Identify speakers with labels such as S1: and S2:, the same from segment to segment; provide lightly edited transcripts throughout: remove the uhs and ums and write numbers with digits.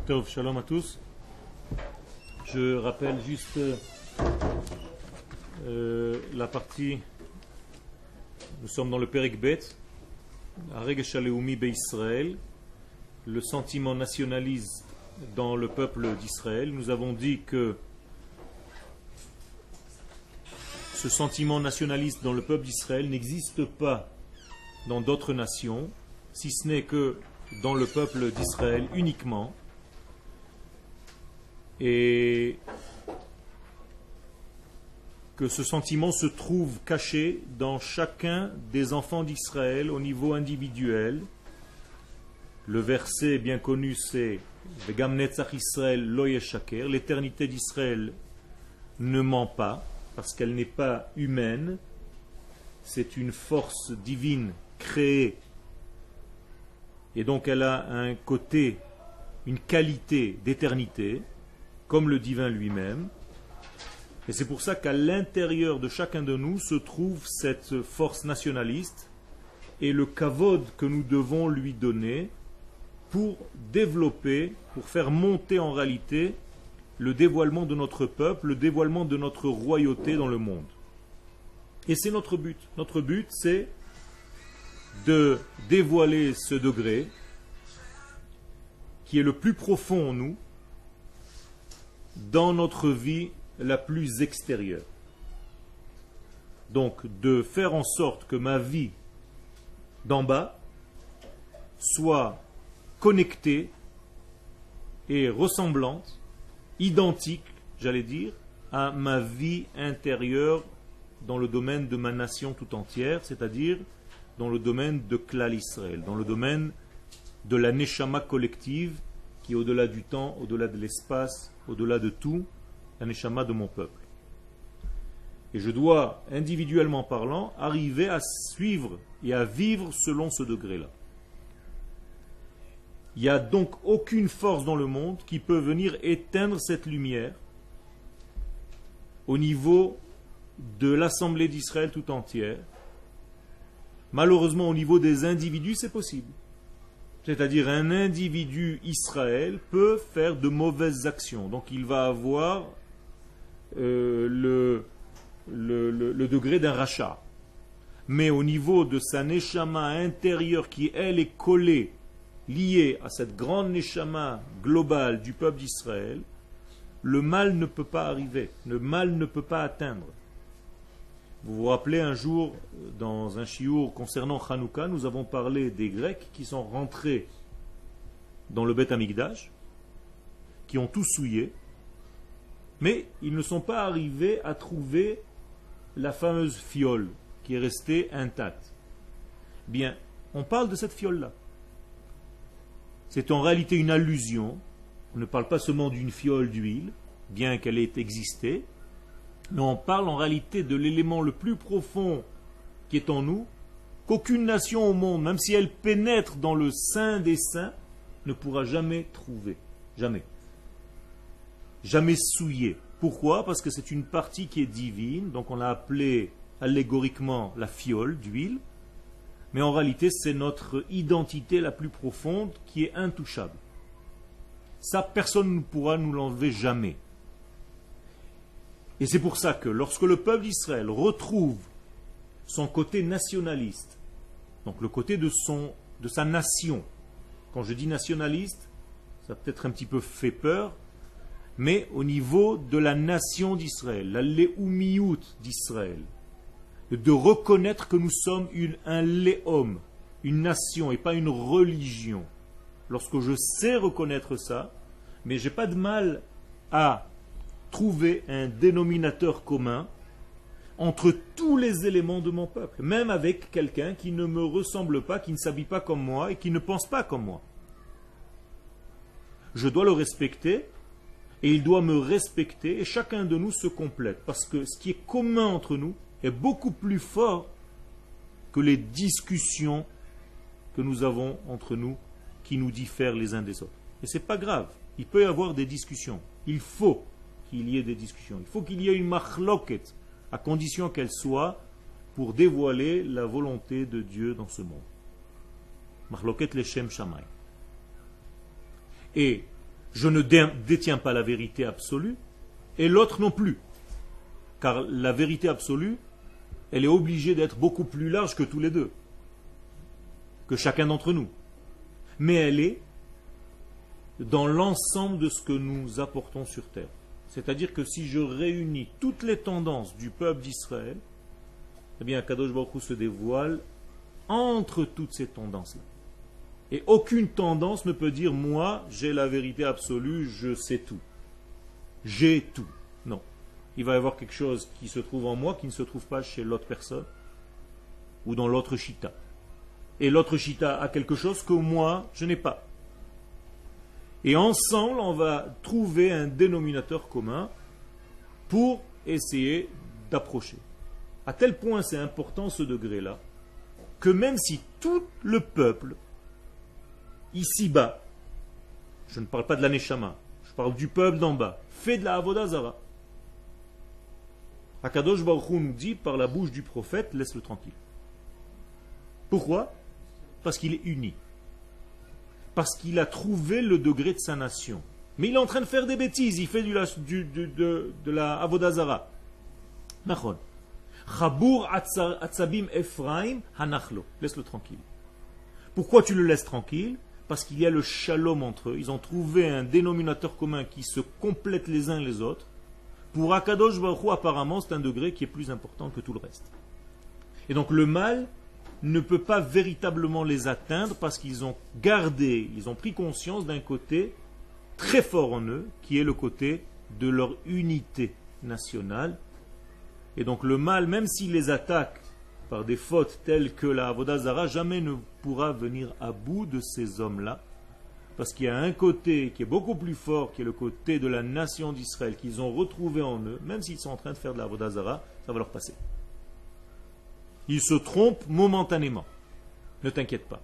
S1: Tov, shalom à tous. Je rappelle juste la partie. Nous sommes dans le Perek Bet, Haregesh Haleumi Be'Israël, le sentiment nationaliste dans le peuple d'Israël. Nous avons dit que ce sentiment nationaliste dans le peuple d'Israël n'existe pas dans d'autres nations, si ce n'est que dans le peuple d'Israël uniquement. Et que ce sentiment se trouve caché dans chacun des enfants d'Israël au niveau individuel. Le verset bien connu, c'est Vegam Netzach Israël lo yeshaker, l'éternité d'Israël ne ment pas, parce qu'elle n'est pas humaine, c'est une force divine créée, et donc elle a un côté, une qualité d'éternité, comme le divin lui-même. Et c'est pour ça qu'à l'intérieur de chacun de nous se trouve cette force nationaliste et le kavod que nous devons lui donner pour développer, pour faire monter en réalité le dévoilement de notre peuple, le dévoilement de notre royauté dans le monde. Et c'est notre but. Notre but, c'est de dévoiler ce degré qui est le plus profond en nous, dans notre vie la plus extérieure. Donc, de faire en sorte que ma vie d'en bas soit connectée et ressemblante, identique, j'allais dire, à ma vie intérieure dans le domaine de ma nation tout entière, c'est-à-dire dans le domaine de Klal Israël, dans le domaine de la Neshama collective qui est au-delà du temps, au-delà de l'espace, au-delà de tout, la Neshama de mon peuple. Et je dois, individuellement parlant, arriver à suivre et à vivre selon ce degré-là. Il n'y a donc aucune force dans le monde qui peut venir éteindre cette lumière au niveau de l'Assemblée d'Israël tout entière. Malheureusement, au niveau des individus, c'est possible. C'est-à-dire un individu Israël peut faire de mauvaises actions. Donc il va avoir le degré d'un rachat. Mais au niveau de sa neshama intérieure qui, elle, est collée, liée à cette grande neshama globale du peuple d'Israël, le mal ne peut pas arriver, le mal ne peut pas atteindre. Vous vous rappelez un jour, dans un shiur concernant Hanouka, nous avons parlé des Grecs qui sont rentrés dans le Beth Amikdash, qui ont tout souillé, mais ils ne sont pas arrivés à trouver la fameuse fiole qui est restée intacte. Bien, on parle de cette fiole-là. C'est en réalité une allusion. On ne parle pas seulement d'une fiole d'huile, bien qu'elle ait existé, mais on parle en réalité de l'élément le plus profond qui est en nous, qu'aucune nation au monde, même si elle pénètre dans le sein des saints, ne pourra jamais trouver. Jamais. Jamais souiller. Pourquoi ? Parce que c'est une partie qui est divine, donc on l'a appelée allégoriquement la fiole d'huile, mais en réalité c'est notre identité la plus profonde qui est intouchable. Ça, personne ne pourra nous l'enlever jamais. Et c'est pour ça que lorsque le peuple d'Israël retrouve son côté nationaliste, donc le côté de sa nation, quand je dis nationaliste, ça peut-être un petit peu fait peur, mais au niveau de la nation d'Israël, la léoumiout d'Israël, de reconnaître que nous sommes un léom, une nation et pas une religion. Lorsque je sais reconnaître ça, mais je n'ai pas de mal à trouver un dénominateur commun entre tous les éléments de mon peuple, même avec quelqu'un qui ne me ressemble pas, qui ne s'habille pas comme moi et qui ne pense pas comme moi. Je dois le respecter et il doit me respecter et chacun de nous se complète parce que ce qui est commun entre nous est beaucoup plus fort que les discussions que nous avons entre nous qui nous diffèrent les uns des autres. Et ce n'est pas grave, il peut y avoir des discussions, il faut qu'il y ait des discussions. Il faut qu'il y ait une machloket, à condition qu'elle soit pour dévoiler la volonté de Dieu dans ce monde. Machloket leshem shamay. Et Je ne détiens pas la vérité absolue et l'autre non plus. Car la vérité absolue, elle est obligée d'être beaucoup plus large que tous les deux, que chacun d'entre nous. Mais elle est dans l'ensemble de ce que nous apportons sur terre. C'est-à-dire que si je réunis toutes les tendances du peuple d'Israël, eh bien, Kadosh Baruch Hu se dévoile entre toutes ces tendances-là. Et aucune tendance ne peut dire, moi, j'ai la vérité absolue, je sais tout. J'ai tout. Non. Il va y avoir quelque chose qui se trouve en moi qui ne se trouve pas chez l'autre personne ou dans l'autre Shita. Et l'autre Shita a quelque chose que moi, je n'ai pas. Et ensemble, on va trouver un dénominateur commun pour essayer d'approcher. À tel point c'est important ce degré-là, que même si tout le peuple, ici-bas, je ne parle pas de la Neshama, je parle du peuple d'en bas, fait de la Avodah Zara, Akadosh Baruch Hu nous dit par la bouche du prophète, laisse-le tranquille. Pourquoi? Parce qu'il est uni. Parce qu'il a trouvé le degré de sa nation. Mais il est en train de faire des bêtises, il fait de la Avodah Zara. Nachon. Chabour atzabim Ephraim hanachlo. Laisse-le tranquille. Pourquoi tu le laisses tranquille? Parce qu'il y a le shalom entre eux. Ils ont trouvé un dénominateur commun qui se complète les uns les autres. Pour Akadosh Baruch Hu, apparemment, c'est un degré qui est plus important que tout le reste. Et donc le mal ne peut pas véritablement les atteindre parce qu'ils ont gardé, ils ont pris conscience d'un côté très fort en eux, qui est le côté de leur unité nationale. Et donc le mal, même s'il les attaque par des fautes telles que la Avodah Zara, jamais ne pourra venir à bout de ces hommes-là, parce qu'il y a un côté qui est beaucoup plus fort, qui est le côté de la nation d'Israël, qu'ils ont retrouvé en eux, même s'ils sont en train de faire de la Avodah Zara, ça va leur passer. Ils se trompent momentanément. Ne t'inquiète pas.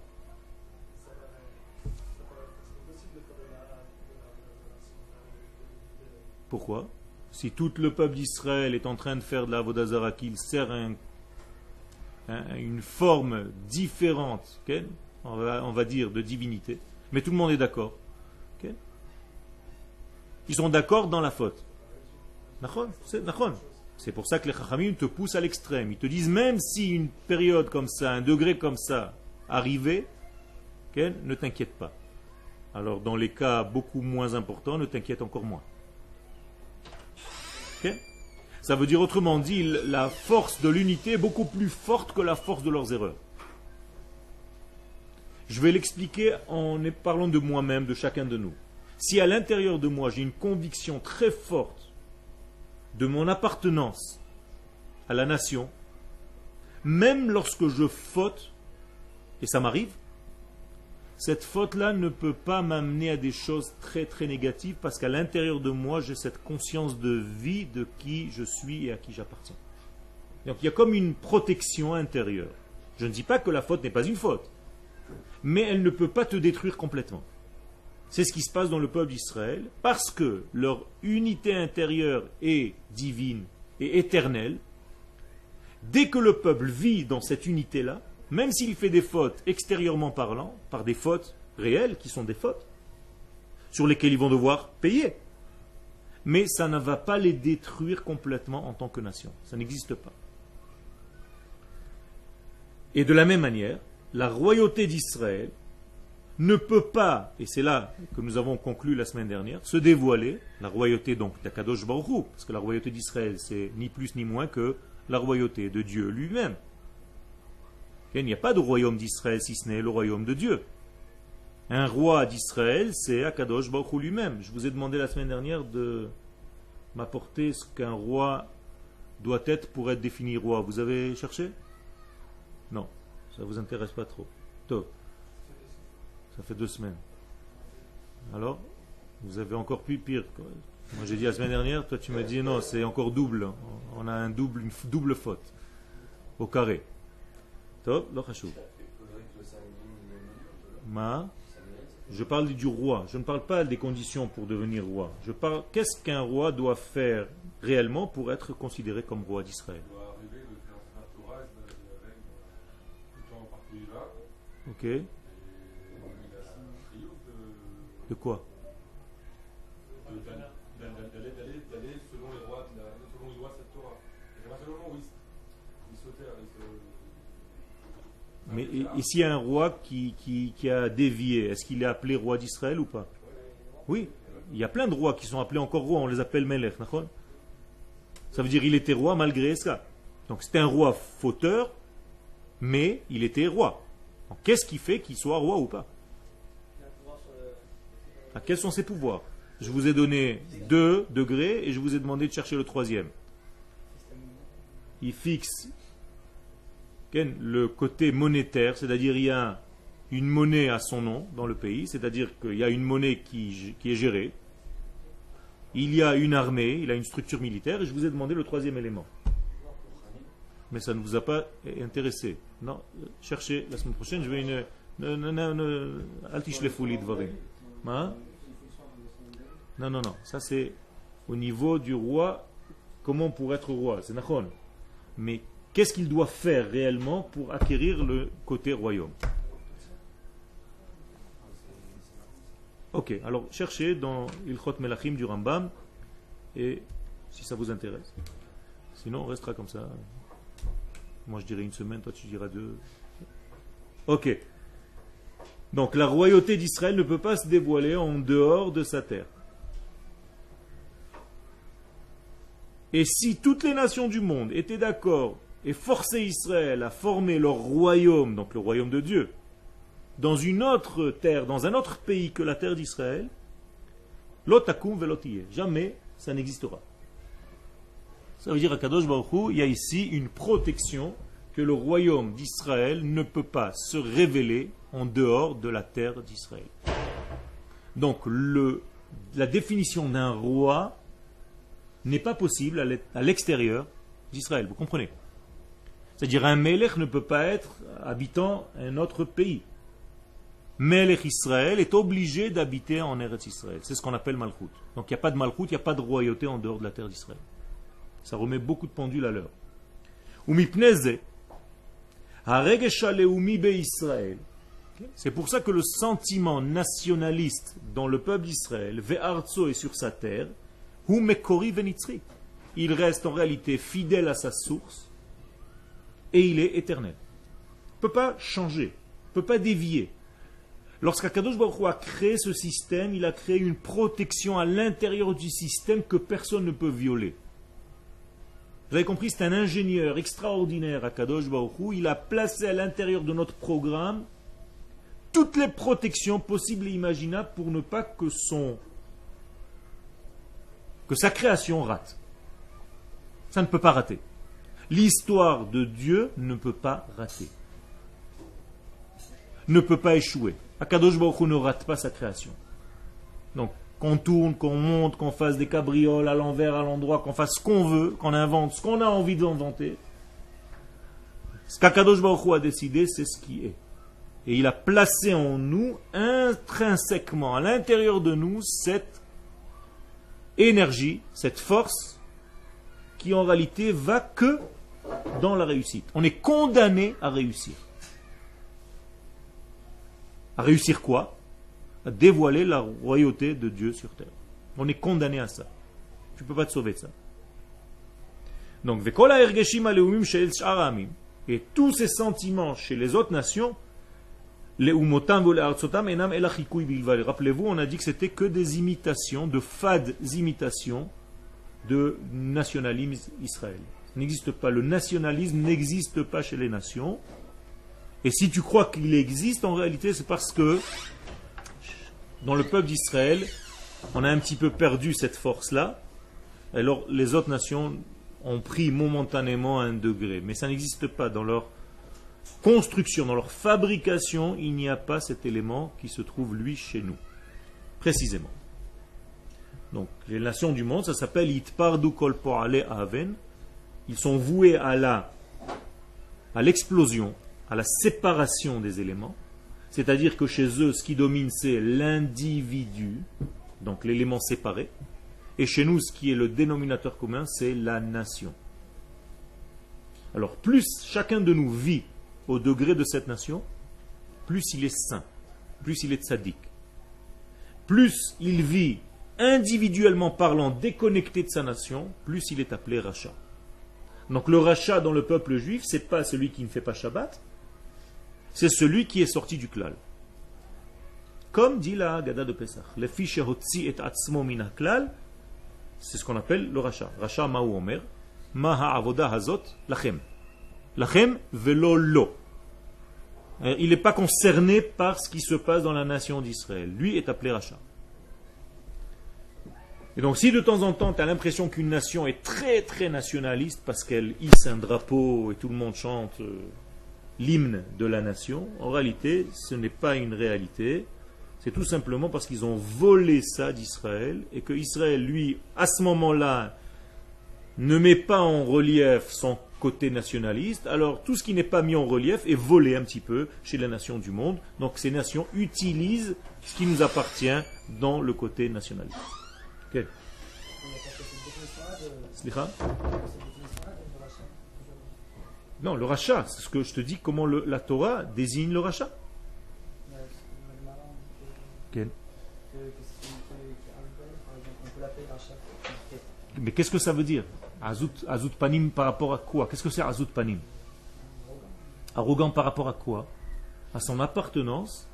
S1: Pourquoi? Si tout le peuple d'Israël est en train de faire de la Avodah Zara, qu'il sert une forme différente, okay? on va dire de divinité, mais tout le monde est d'accord. Okay? Ils sont d'accord dans la faute. C'est pour ça que les Chachamim te poussent à l'extrême. Ils te disent même si une période comme ça, un degré comme ça arrivait, okay, ne t'inquiète pas. Alors dans les cas beaucoup moins importants, ne t'inquiète encore moins. Okay? Ça veut dire autrement dit, la force de l'unité est beaucoup plus forte que la force de leurs erreurs. Je vais l'expliquer en parlant de moi-même, de chacun de nous. Si à l'intérieur de moi j'ai une conviction très forte de mon appartenance à la nation, même lorsque je faute, et ça m'arrive, cette faute-là ne peut pas m'amener à des choses très très négatives parce qu'à l'intérieur de moi j'ai cette conscience de vie de qui je suis et à qui j'appartiens. Donc il y a comme une protection intérieure. Je ne dis pas que la faute n'est pas une faute, mais elle ne peut pas te détruire complètement. C'est ce qui se passe dans le peuple d'Israël, parce que leur unité intérieure est divine et éternelle. Dès que le peuple vit dans cette unité-là, même s'il fait des fautes extérieurement parlant, par des fautes réelles qui sont des fautes, sur lesquelles ils vont devoir payer, mais ça ne va pas les détruire complètement en tant que nation. Ça n'existe pas. Et de la même manière, la royauté d'Israël ne peut pas, et c'est là que nous avons conclu la semaine dernière, se dévoiler, la royauté donc d'Akadosh Baruch Hu, parce que la royauté d'Israël c'est ni plus ni moins que la royauté de Dieu lui-même. Et il n'y a pas de royaume d'Israël si ce n'est le royaume de Dieu. Un roi d'Israël c'est Akadosh Baruch Hu lui-même. Je vous ai demandé la semaine dernière de m'apporter ce qu'un roi doit être pour être défini roi. Vous avez cherché? Non, ça ne vous intéresse pas trop. Top. Ça fait 2 semaines. Alors, vous avez encore plus pire. Moi j'ai dit la semaine dernière, toi tu m'as dit non, c'est encore double. On a une double faute. Au carré. Top, lo chashou. Je parle du roi. Je ne parle pas des conditions pour devenir roi. Je parle qu'est-ce qu'un roi doit faire réellement pour être considéré comme roi d'Israël. Ok. De quoi? Mais et s'il y a un roi qui a dévié, est-ce qu'il est appelé roi d'Israël ou pas? Oui, il y a plein de rois qui sont appelés encore rois, on les appelle Melech, d'accord? Ça veut dire qu'il était roi malgré ça. Donc c'était un roi fauteur, mais il était roi. Donc, qu'est-ce qui fait qu'il soit roi ou pas? Quels sont ses pouvoirs? Je vous ai donné 2 degrés et je vous ai demandé de chercher le 3e. Il fixe le côté monétaire, c'est-à-dire il y a une monnaie à son nom dans le pays, c'est-à-dire qu'il y a une monnaie qui est gérée, il y a une armée, il a une structure militaire, et je vous ai demandé le 3e élément. Mais ça ne vous a pas intéressé. Non, cherchez la semaine prochaine, je vais une... Non, ça c'est au niveau du roi, comment pour être roi, c'est nachon. Mais qu'est-ce qu'il doit faire réellement pour acquérir le côté royaume? Ok, alors cherchez dans Ilchot Melachim du Rambam, et si ça vous intéresse. Sinon on restera comme ça. Moi je dirais 1 semaine, toi tu diras 2. Ok. Donc la royauté d'Israël ne peut pas se dévoiler en dehors de sa terre. Et si toutes les nations du monde étaient d'accord et forçaient Israël à former leur royaume, donc le royaume de Dieu, dans une autre terre, dans un autre pays que la terre d'Israël, l'otakum velotiye, jamais ça n'existera. Ça veut dire à Kadosh Baruch Hu, il y a ici une protection que le royaume d'Israël ne peut pas se révéler en dehors de la terre d'Israël. Donc la définition d'un roi n'est pas possible à l'extérieur d'Israël, vous comprenez? C'est-à-dire un Melech ne peut pas être habitant un autre pays. Melech Israël est obligé d'habiter en Eretz Israël. C'est ce qu'on appelle Malchut. Donc il n'y a pas de Malchut, il n'y a pas de royauté en dehors de la terre d'Israël. Ça remet beaucoup de pendules à l'heure. C'est pour ça que le sentiment nationaliste dans le peuple d'Israël, ve'artso et sur sa terre, il reste en réalité fidèle à sa source et il est éternel. Il ne peut pas changer, il ne peut pas dévier. Lorsqu'Akadosh Baruch Hu a créé ce système, il a créé une protection à l'intérieur du système que personne ne peut violer. Vous avez compris, c'est un ingénieur extraordinaire, Akadosh Baruch Hu. Il a placé à l'intérieur de notre programme toutes les protections possibles et imaginables pour ne pas que sa création rate. Ça ne peut pas rater. L'histoire de Dieu ne peut pas rater. Ne peut pas échouer. Akadosh Baruch Hu ne rate pas sa création. Donc, qu'on tourne, qu'on monte, qu'on fasse des cabrioles à l'envers, à l'endroit, qu'on fasse ce qu'on veut, qu'on invente ce qu'on a envie d'inventer. Ce qu'Akadosh Baruch Hu a décidé, c'est ce qui est. Et il a placé en nous, intrinsèquement, à l'intérieur de nous, cette énergie, cette force, qui en réalité va que dans la réussite. On est condamné à réussir. À réussir quoi? À dévoiler la royauté de Dieu sur terre. On est condamné à ça. Tu ne peux pas te sauver de ça. Donc, et tous ces sentiments chez les autres nations, rappelez-vous, on a dit que c'était que des imitations, de fades imitations de nationalisme Israël. Ça n'existe pas. Le nationalisme n'existe pas chez les nations. Et si tu crois qu'il existe, en réalité, c'est parce que dans le peuple d'Israël, on a un petit peu perdu cette force-là. Alors les autres nations ont pris momentanément un degré. Mais ça n'existe pas. Dans leur construction, dans leur fabrication, il n'y a pas cet élément qui se trouve, lui, chez nous. Précisément. Donc, les nations du monde, ça s'appelle Yitpardu Kol Po'ale Aven. Ils sont voués à l'explosion, à la séparation des éléments. C'est-à-dire que chez eux, ce qui domine, c'est l'individu, donc l'élément séparé. Et chez nous, ce qui est le dénominateur commun, c'est la nation. Alors, plus chacun de nous vit au degré de cette nation, plus il est saint, plus il est tzaddik. Plus il vit individuellement parlant déconnecté de sa nation, plus il est appelé rachat. Donc le rachat dans le peuple juif, c'est pas celui qui ne fait pas Shabbat, c'est celui qui est sorti du klal. Comme dit la Haggadah de Pesach. Le fi shehotzi et atzmo min haklal, c'est ce qu'on appelle le rachat. Rachat ma'u omer, ma ha'avoda hazot lachem. Lachem velo lo. Il n'est pas concerné par ce qui se passe dans la nation d'Israël. Lui est appelé rachat. Et donc si de temps en temps tu as l'impression qu'une nation est très très nationaliste parce qu'elle hisse un drapeau et tout le monde chante l'hymne de la nation, en réalité ce n'est pas une réalité. C'est tout simplement parce qu'ils ont volé ça d'Israël et que Israël, lui, à ce moment-là, ne met pas en relief son côté nationaliste. Alors tout ce qui n'est pas mis en relief est volé un petit peu chez les nations du monde. Donc ces nations utilisent ce qui nous appartient dans le côté nationaliste. Ok. Non, le rachat, c'est ce que je te dis, comment la Torah désigne le rachat. Mais qu'est-ce que ça veut dire? Azut panim par rapport à quoi? Qu'est-ce que c'est azut panim? Arrogant par rapport à quoi? À son appartenance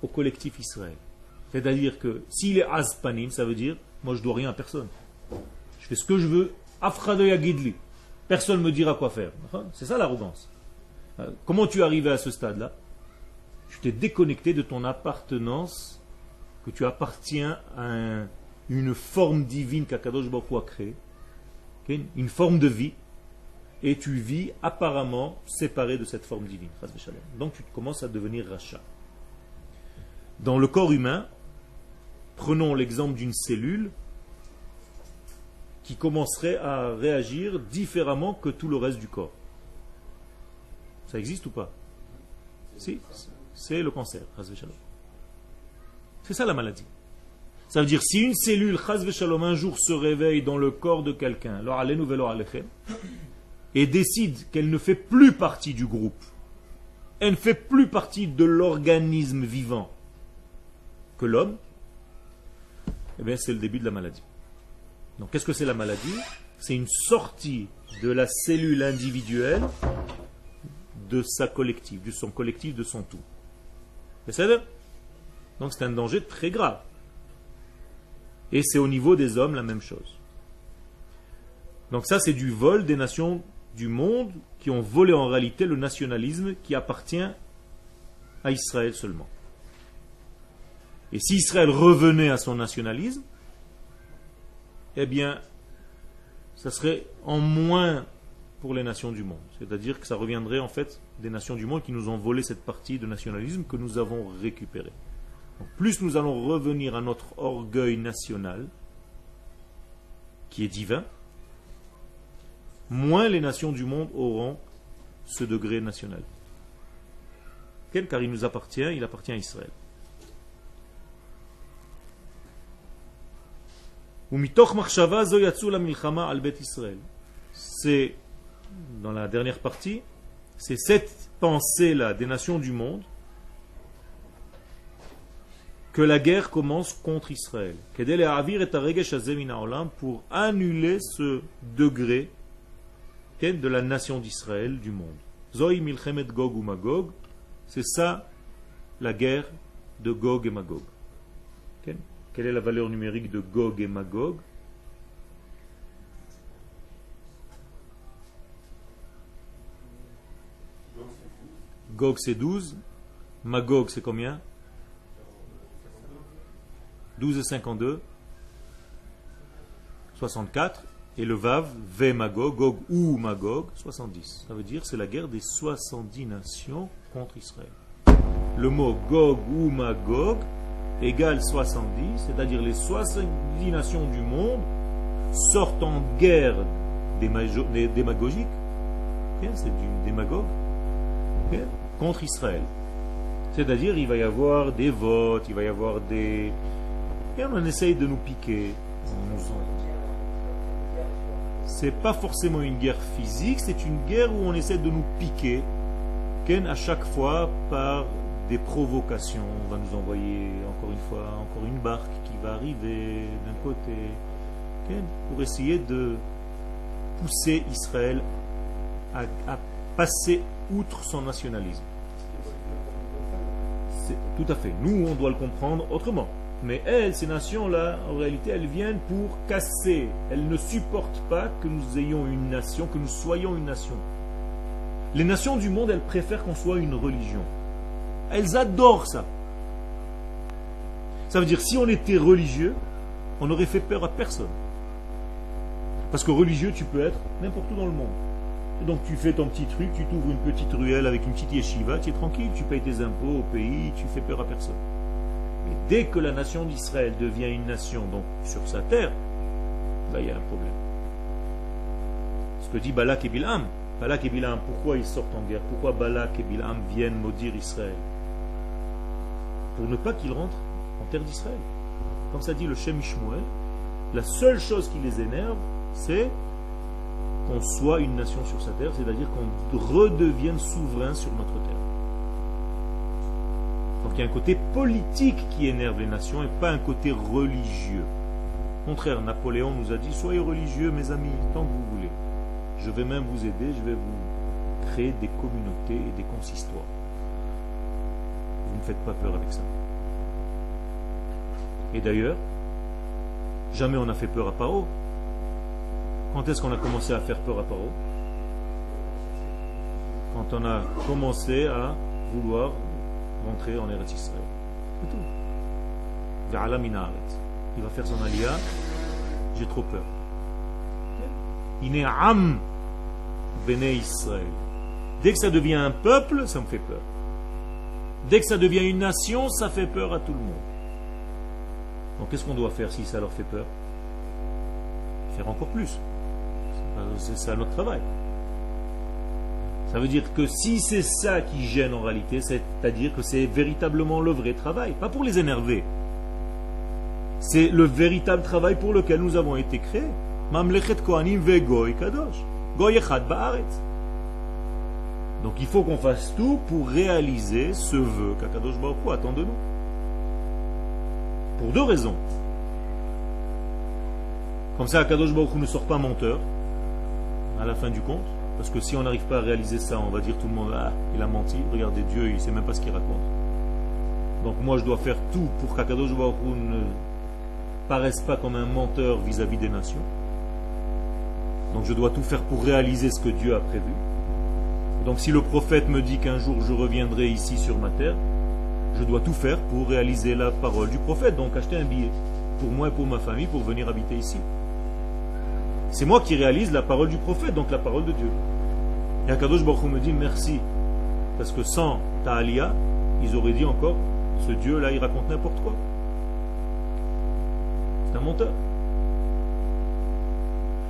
S1: au collectif Israël. C'est-à-dire que s'il est az panim, ça veut dire moi je dois rien à personne. Je fais ce que je veux. Afrado yagidli. Personne ne me dira quoi faire. C'est ça l'arrogance. Comment tu es arrivé à ce stade-là? Tu t'es déconnecté de ton appartenance, que tu appartiens à une forme divine qu'Akadosh Baruch Hu a créée, une forme de vie, et tu vis apparemment séparé de cette forme divine. Donc tu commences à devenir rachat. Dans le corps humain, prenons l'exemple d'une cellule qui commencerait à réagir différemment que tout le reste du corps. Ça existe ou pas? Si, c'est le cancer. C'est ça la maladie. Ça veut dire, si une cellule, un jour se réveille dans le corps de quelqu'un, et décide qu'elle ne fait plus partie du groupe, elle ne fait plus partie de l'organisme vivant que l'homme, eh bien c'est le début de la maladie. Donc qu'est-ce que c'est la maladie? C'est une sortie de la cellule individuelle de sa collective, de son collectif, de son tout. Donc c'est un danger très grave. Et c'est au niveau des hommes la même chose. Donc ça c'est du vol des nations du monde qui ont volé en réalité le nationalisme qui appartient à Israël seulement. Et si Israël revenait à son nationalisme, eh bien ça serait en moins pour les nations du monde. C'est-à-dire que ça reviendrait en fait des nations du monde qui nous ont volé cette partie de nationalisme que nous avons récupérée. Donc, plus nous allons revenir à notre orgueil national, qui est divin, moins les nations du monde auront ce degré national. Car il nous appartient, il appartient à Israël. C'est, dans la dernière partie, c'est cette pensée-là des nations du monde que la guerre commence contre Israël. Pour annuler ce degré de la nation d'Israël, du monde. Zoï milchemet Gog ou Magog, c'est ça la guerre de Gog et Magog. Quelle est la valeur numérique de Gog et Magog? Gog c'est 12, Magog c'est combien? 12 et 52, 64, et le Vav, V Magog, Gog ou Magog, 70. Ça veut dire c'est la guerre des 70 nations contre Israël. Le mot Gog ou Magog égale 70, c'est-à-dire les 70 nations du monde sortent en guerre démagogique, c'est du démagogue, contre Israël. C'est-à-dire il va y avoir des votes, il va y avoir des... Et on essaye de nous piquer. C'est pas forcément une guerre physique, c'est une guerre où on essaie de nous piquer, à chaque fois par des provocations. On va nous envoyer encore une fois, encore une barque qui va arriver d'un côté, pour essayer de pousser Israël à passer outre son nationalisme. Tout à fait. Nous, on doit le comprendre autrement. Mais elles, ces nations-là, en réalité, elles viennent pour casser. Elles ne supportent pas que nous ayons une nation, que nous soyons une nation. Les nations du monde, elles préfèrent qu'on soit une religion. Elles adorent ça. Ça veut dire, si on était religieux, on n'aurait fait peur à personne. Parce que religieux, tu peux être n'importe où dans le monde. Et donc tu fais ton petit truc, tu t'ouvres une petite ruelle avec une petite yeshiva, tu es tranquille, tu payes tes impôts au pays, tu fais peur à personne. Mais dès que la nation d'Israël devient une nation, donc sur sa terre, là il y a un problème. Ce que dit Balak et Bilam. Balak et Bilam, pourquoi ils sortent en guerre? Pourquoi Balak et Bilam viennent maudire Israël? Pour ne pas qu'ils rentrent en terre d'Israël. Comme ça dit le Shem Ishmuel, la seule chose qui les énerve, c'est qu'on soit une nation sur sa terre, c'est-à-dire qu'on redevienne souverain sur notre terre. Donc il y a un côté politique qui énerve les nations et pas un côté religieux. Au contraire, Napoléon nous a dit, soyez religieux mes amis, tant que vous voulez. Je vais même vous aider, je vais vous créer des communautés et des consistoires. Vous ne faites pas peur avec ça. Et d'ailleurs, jamais on n'a fait peur à Paro. Quand est-ce qu'on a commencé à faire peur à Paro? Quand on a commencé à vouloir rentrer en Eretz Israël. C'est tout. Ve'ala min haaretz. Il va faire son alia. J'ai trop peur. Iné am bene Israël. Dès que ça devient un peuple, ça me fait peur. Dès que ça devient une nation, ça fait peur à tout le monde. Donc qu'est-ce qu'on doit faire si ça leur fait peur? Faire encore plus. C'est ça notre travail. Ça veut dire que si c'est ça qui gêne en réalité, c'est-à-dire que c'est véritablement le vrai travail, pas pour les énerver. C'est le véritable travail pour lequel nous avons été créés. Mamlechet Kohanim ve Goy Kadosh. Goy Echad Ba'aretz. Donc il faut qu'on fasse tout pour réaliser ce vœu qu'Akadosh Baruch Hu attend de nous. Pour deux raisons. Comme ça, Akadosh Baruch Hu ne sort pas menteur à la fin du compte. Parce que si on n'arrive pas à réaliser ça, on va dire tout le monde, ah, il a menti, regardez Dieu, il ne sait même pas ce qu'il raconte. Donc moi je dois faire tout pour qu'Akadosh Baruch Hu ne paraisse pas comme un menteur vis-à-vis des nations. Donc je dois tout faire pour réaliser ce que Dieu a prévu. Donc si le prophète me dit qu'un jour je reviendrai ici sur ma terre, je dois tout faire pour réaliser la parole du prophète. Donc acheter un billet pour moi et pour ma famille pour venir habiter ici. C'est moi qui réalise la parole du prophète, donc la parole de Dieu. Et Akadosh Baruch Hu me dit merci, parce que sans ta aliyah, ils auraient dit encore, ce Dieu-là, il raconte n'importe quoi. C'est un menteur.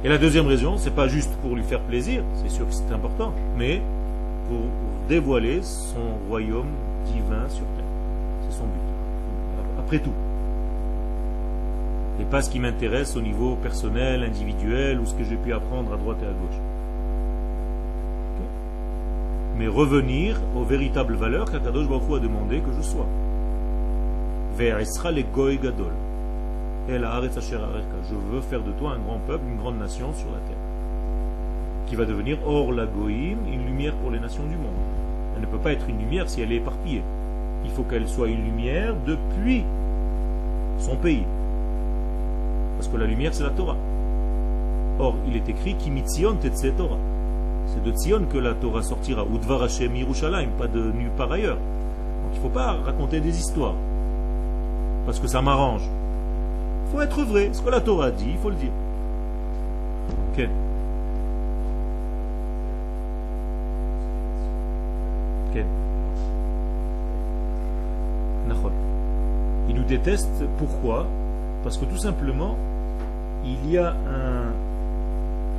S1: Et la deuxième raison, c'est pas juste pour lui faire plaisir, c'est sûr que c'est important, mais pour dévoiler son royaume divin sur terre. C'est son but. Après tout. Et pas ce qui m'intéresse au niveau personnel, individuel, ou ce que j'ai pu apprendre à droite et à gauche. Okay. Mais revenir aux véritables valeurs qu'Akadosh Baruch Hu a demandé que je sois. Ve'esra le goy gadol. El haaretz asher areka. Je veux faire de toi un grand peuple, une grande nation sur la terre. Qui va devenir or la goïm, une lumière pour les nations du monde. Elle ne peut pas être une lumière si elle est éparpillée. Il faut qu'elle soit une lumière depuis son pays. Parce que la lumière, c'est la Torah. Or, il est écrit Ki mitzion tetse Torah. C'est de Tzion que la Torah sortira. Ou Dvar Hashem Yerushalayim, pas de nulle part ailleurs. Donc il ne faut pas raconter des histoires. Parce que ça m'arrange. Il faut être vrai. Ce que la Torah dit, il faut le dire. Ok. Ok. Nachol. Il nous déteste. Pourquoi? Parce que tout simplement, il y a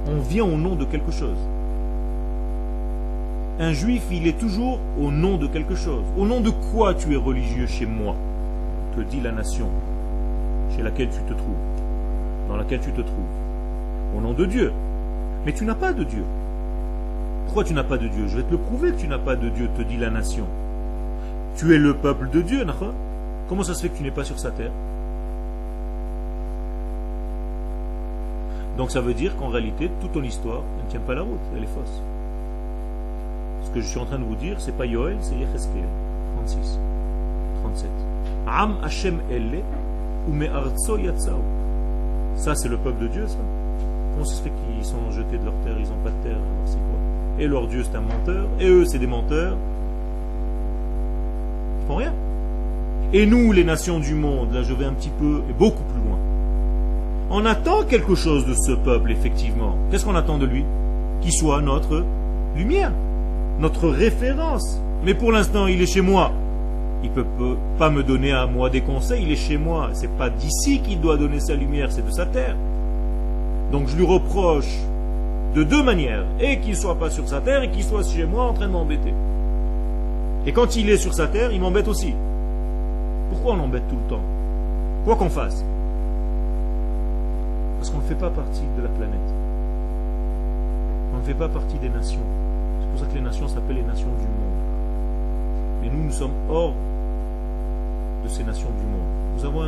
S1: on vient au nom de quelque chose. Un juif, il est toujours au nom de quelque chose. Au nom de quoi tu es religieux chez moi? Te dit la nation chez laquelle tu te trouves, dans laquelle tu te trouves. Au nom de Dieu. Mais tu n'as pas de Dieu. Pourquoi tu n'as pas de Dieu? Je vais te le prouver que tu n'as pas de Dieu, te dit la nation. Tu es le peuple de Dieu, d'accord? Comment ça se fait que tu n'es pas sur sa terre? Donc ça veut dire qu'en réalité, toute ton histoire ne tient pas la route, elle est fausse. Ce que je suis en train de vous dire, c'est pas Yoël, c'est Yecheskel, 36. 57. Am Hashem elle ou me arzo yatsao. Ça, c'est le peuple de Dieu, ça. Comment ça se fait qu'ils sont jetés de leur terre, ils n'ont pas de terre, alors c'est quoi? Et leur Dieu, c'est un menteur, et eux, c'est des menteurs. Ils font rien. Et nous, les nations du monde, là je vais un petit peu, et beaucoup plus loin. On attend quelque chose de ce peuple, effectivement. Qu'est-ce qu'on attend de lui? Qu'il soit notre lumière, notre référence. Mais pour l'instant, il est chez moi. Il ne peut pas me donner à moi des conseils, il est chez moi. Ce n'est pas d'ici qu'il doit donner sa lumière, c'est de sa terre. Donc je lui reproche de deux manières. Et qu'il ne soit pas sur sa terre, et qu'il soit chez moi en train de m'embêter. Et quand il est sur sa terre, il m'embête aussi. Pourquoi on l'embête tout le temps? Quoi qu'on fasse? Parce qu'on ne fait pas partie de la planète. On ne fait pas partie des nations. C'est pour ça que les nations s'appellent les nations du monde. Mais nous, nous sommes hors de ces nations du monde. Nous avons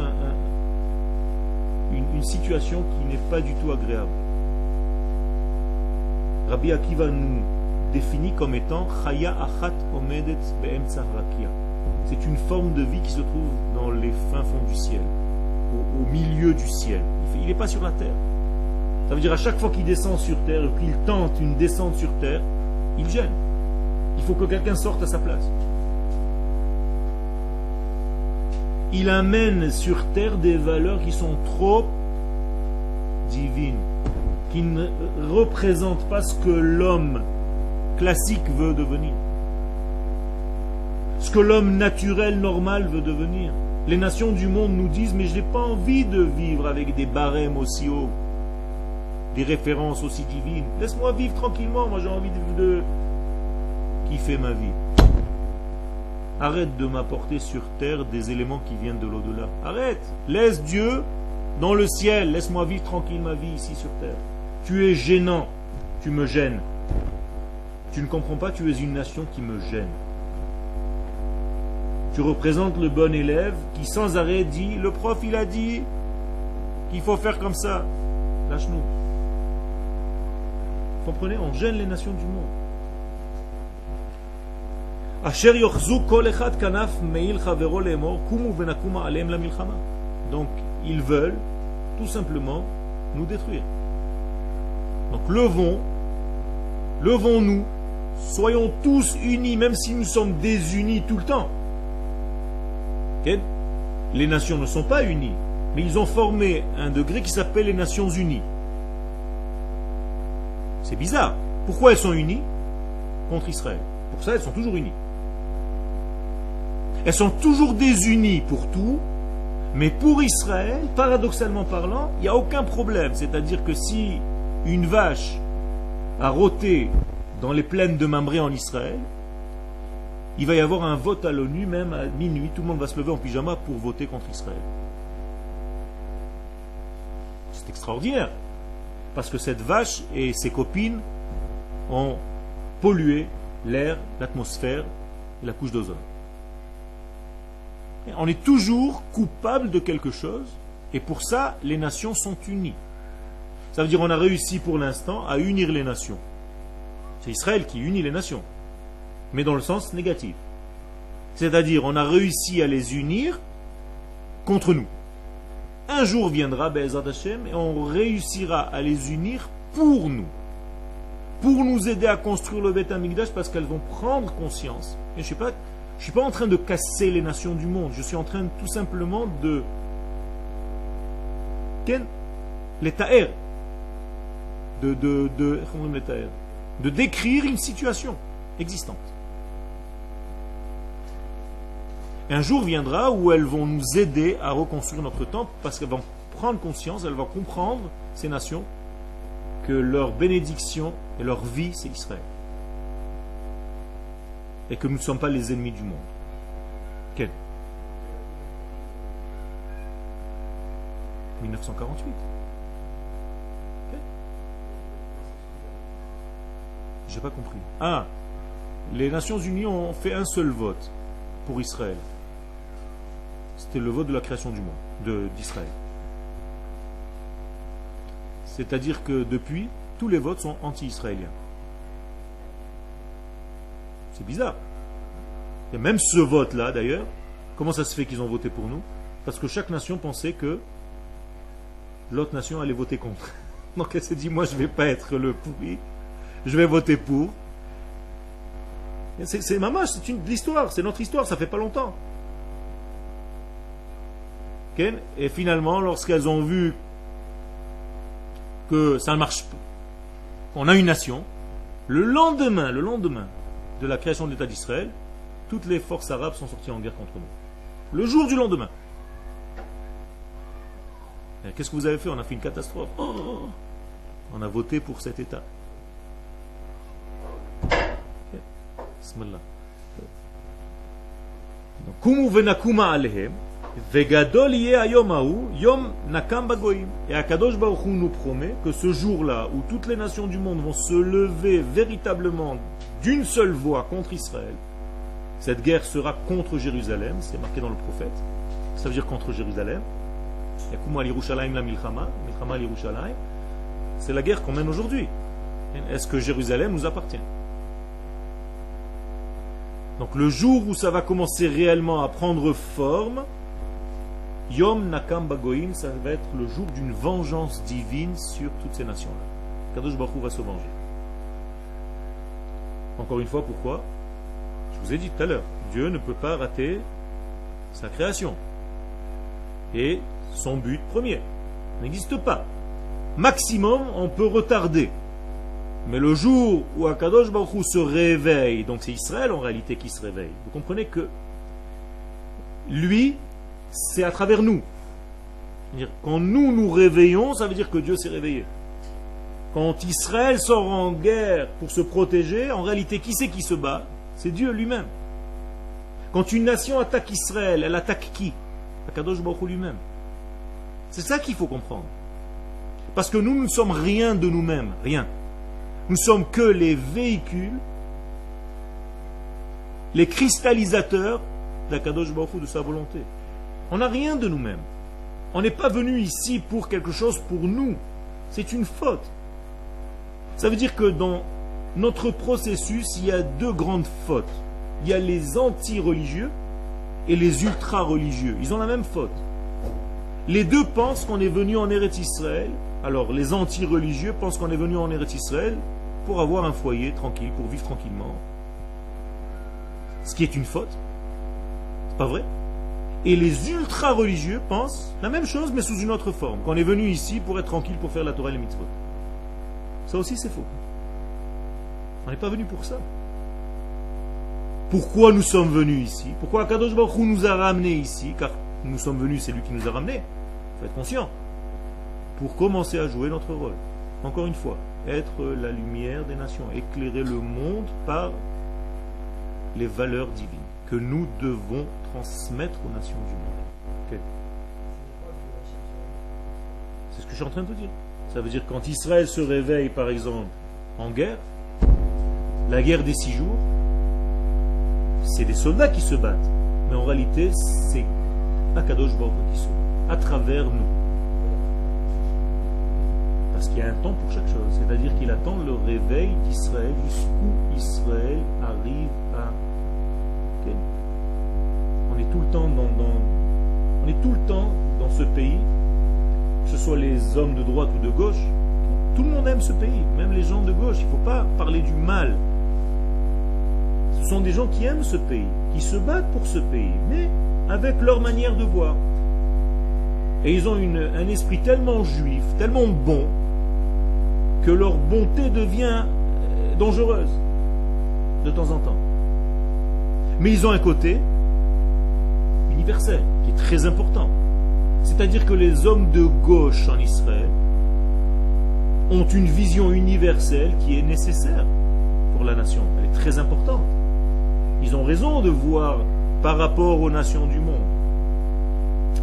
S1: une situation qui n'est pas du tout agréable. Rabbi Akiva nous définit comme étant Chaya Achat Omedet Be'emtsa Rakia. C'est une forme de vie qui se trouve dans les fins fonds du ciel, au milieu du ciel. Il n'est pas sur la terre. Ça veut dire à chaque fois qu'il descend sur terre, qu'il tente une descente sur terre, il gêne. Il faut que quelqu'un sorte à sa place. Il amène sur terre des valeurs qui sont trop divines, qui ne représentent pas ce que l'homme classique veut devenir, ce que l'homme naturel, normal veut devenir. Les nations du monde nous disent, mais je n'ai pas envie de vivre avec des barèmes aussi hauts, des références aussi divines. Laisse-moi vivre tranquillement, moi j'ai envie de kiffer ma vie. Arrête de m'apporter sur terre des éléments qui viennent de l'au-delà. Arrête, laisse Dieu dans le ciel, laisse-moi vivre tranquille ma vie ici sur terre. Tu es gênant, tu me gênes. Tu ne comprends pas, tu es une nation qui me gêne. Tu représentes le bon élève qui sans arrêt dit, le prof il a dit qu'il faut faire comme ça. Lâche-nous. Vous comprenez? On gêne les nations du monde. Donc ils veulent tout simplement nous détruire. Donc levons-nous, soyons tous unis, même si nous sommes désunis tout le temps. Okay? Les nations ne sont pas unies, mais ils ont formé un degré qui s'appelle les Nations Unies. C'est bizarre. Pourquoi elles sont unies contre Israël? Pour ça, elles sont toujours unies. Elles sont toujours désunies pour tout, mais pour Israël, paradoxalement parlant, il n'y a aucun problème. C'est-à-dire que si une vache a rôté dans les plaines de Mamré en Israël, il va y avoir un vote à l'ONU, même à minuit, tout le monde va se lever en pyjama pour voter contre Israël. C'est extraordinaire, parce que cette vache et ses copines ont pollué l'air, l'atmosphère et la couche d'ozone. On est toujours coupable de quelque chose, et pour ça, les nations sont unies. Ça veut dire qu'on a réussi pour l'instant à unir les nations. C'est Israël qui unit les nations, mais dans le sens négatif. C'est-à-dire, on a réussi à les unir contre nous. Un jour viendra, Be'ezrat Hashem, et on réussira à les unir pour nous aider à construire le Beth Amikdash, parce qu'elles vont prendre conscience. Et je ne suis pas en train de casser les nations du monde, je suis en train tout simplement de les taer, de décrire une situation existante. Un jour viendra où elles vont nous aider à reconstruire notre temple, parce qu'elles vont prendre conscience, elles vont comprendre, ces nations, que leur bénédiction et leur vie, c'est Israël. Et que nous ne sommes pas les ennemis du monde. Quel 1948. J'ai pas compris. Les Nations Unies ont fait un seul vote pour Israël. C'était le vote de la création du monde, d'Israël. C'est-à-dire que depuis, tous les votes sont anti-israéliens. C'est bizarre. Et même ce vote-là, d'ailleurs, Comment ça se fait qu'ils ont voté pour nous? Parce que chaque nation pensait que l'autre nation allait voter contre. Donc elle s'est dit, moi je ne vais pas être le pourri, je vais voter pour. C'est mamash, c'est l'histoire, c'est notre histoire, ça fait pas longtemps. Okay? Et finalement, lorsqu'elles ont vu que ça ne marche pas, on a une nation, le lendemain de la création de l'État d'Israël, toutes les forces arabes sont sorties en guerre contre nous. Le jour du lendemain. Et qu'est-ce que vous avez fait? On a fait une catastrophe. On a voté pour cet État. Bismillah. Kumu venakuma alehem, vegadol yeh hayom hahu, yom nakam bagoyim. Et Akadosh Baruch Hu nous promet que ce jour-là, où toutes les nations du monde vont se lever véritablement d'une seule voix contre Israël, cette guerre sera contre Jérusalem, c'est marqué dans le prophète. Ça veut dire contre Jérusalem. Yakumu al Yerushalayim la milchama, milchama al Yerushalayim. C'est la guerre qu'on mène aujourd'hui. Est-ce que Jérusalem nous appartient? Donc le jour où ça va commencer réellement à prendre forme, Yom Nakam Bagoïm, ça va être le jour d'une vengeance divine sur toutes ces nations-là. Kadosh Baruch Hu va se venger. Encore une fois, pourquoi? Je vous ai dit tout à l'heure, Dieu ne peut pas rater sa création. Et son but premier n'existe pas. Maximum, on peut retarder. Mais le jour où Akadosh Baruch Hu se réveille, donc c'est Israël en réalité qui se réveille, vous comprenez que lui, c'est à travers nous. C'est-à-dire, quand nous nous réveillons, ça veut dire que Dieu s'est réveillé. Quand Israël sort en guerre pour se protéger, en réalité, qui c'est qui se bat? C'est Dieu lui-même. Quand une nation attaque Israël, elle attaque qui? Akadosh Baruch Hu lui-même. C'est ça qu'il faut comprendre. Parce que nous ne sommes rien de nous-mêmes, rien. Nous sommes que les véhicules, les cristallisateurs d'Akadosh Baruch Hu, de sa volonté. On n'a rien de nous-mêmes. On n'est pas venu ici pour quelque chose pour nous. C'est une faute. Ça veut dire que dans notre processus, il y a deux grandes fautes. Il y a les anti-religieux et les ultra-religieux. Ils ont la même faute. Les deux pensent qu'on est venu en Eretz Israël. Alors, les anti-religieux pensent qu'on est venu en Eretz Israël pour avoir un foyer tranquille, pour vivre tranquillement. Ce qui est une faute. C'est pas vrai? Et les ultra-religieux pensent la même chose, mais sous une autre forme. Qu'on est venu ici pour être tranquille, pour faire la Torah et les mitzvot. Ça aussi, c'est faux. On n'est pas venu pour ça. Pourquoi nous sommes venus ici? Pourquoi Akadosh Baruch Hu nous a ramenés ici? Car nous sommes venus, c'est lui qui nous a ramenés. Il faut être conscient. Pour commencer à jouer notre rôle. Encore une fois, être la lumière des nations, éclairer le monde par les valeurs divines que nous devons transmettre aux nations du monde. Okay. C'est ce que je suis en train de te dire. Ça veut dire quand Israël se réveille, par exemple, en guerre, la guerre des 6 jours, c'est des soldats qui se battent. Mais en réalité, c'est Akadosh Baruch Hu qui se bat, à travers nous. Parce qu'il y a un temps pour chaque chose. C'est-à-dire qu'il attend le réveil d'Israël jusqu'où Israël arrive à... Okay. On est tout le temps on est tout le temps dans ce pays, que ce soit les hommes de droite ou de gauche. Tout le monde aime ce pays, même les gens de gauche. Il ne faut pas parler du mal. Ce sont des gens qui aiment ce pays, qui se battent pour ce pays, mais avec leur manière de voir. Et ils ont un esprit tellement juif, tellement bon, que leur bonté devient dangereuse de temps en temps. Mais ils ont un côté universel qui est très important. C'est-à-dire que les hommes de gauche en Israël ont une vision universelle qui est nécessaire pour la nation. Elle est très importante. Ils ont raison de voir par rapport aux nations du monde.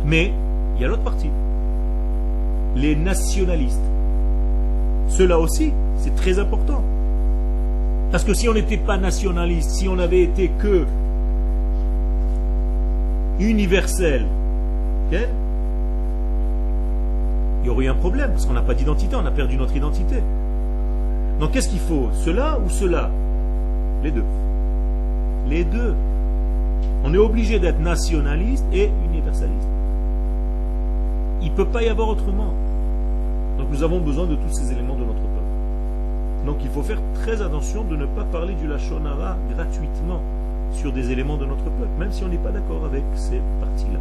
S1: Mais il y a l'autre partie. Les nationalistes. Ceux-là aussi, c'est très important. Parce que si on n'était pas nationaliste, si on avait été que universel, okay, il y aurait eu un problème, parce qu'on n'a pas d'identité, on a perdu notre identité. Donc qu'est-ce qu'il faut? Cela ou cela? Les deux. Les deux. On est obligé d'être nationaliste et universaliste. Il ne peut pas y avoir autrement. Donc nous avons besoin de tous ces éléments de notre peuple. Donc il faut faire très attention de ne pas parler du Lachon Hara gratuitement sur des éléments de notre peuple, même si on n'est pas d'accord avec ces parties-là.